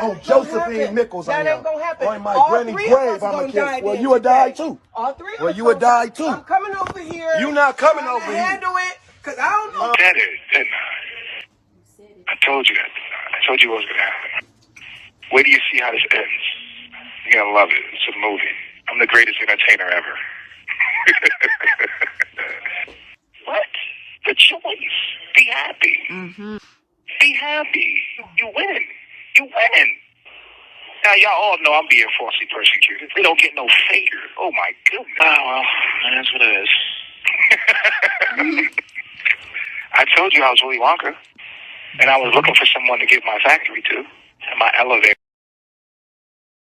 On Josephine Nichols, that ain't gonna happen. On my All granny three of grave, us I'm gonna gonna die kill. Well, then you would die today. too. All three of Well, us you would die too. I'm coming over here. You not coming trying over to here. handle it, cause I don't know. Said it, didn't I? I told you that. I told you what was gonna happen. Wait till you see how this ends. You're gonna love it. It's a movie. I'm the greatest entertainer ever. What? The choice. Be happy. Mm-hmm. Be happy. You win. You win. Now, y'all all know I'm being falsely persecuted. They don't get no favor. Oh, my goodness. Oh, well, that's what it is. I told you I was Willy Wonka, and I was looking for someone to give my factory to, and my elevator.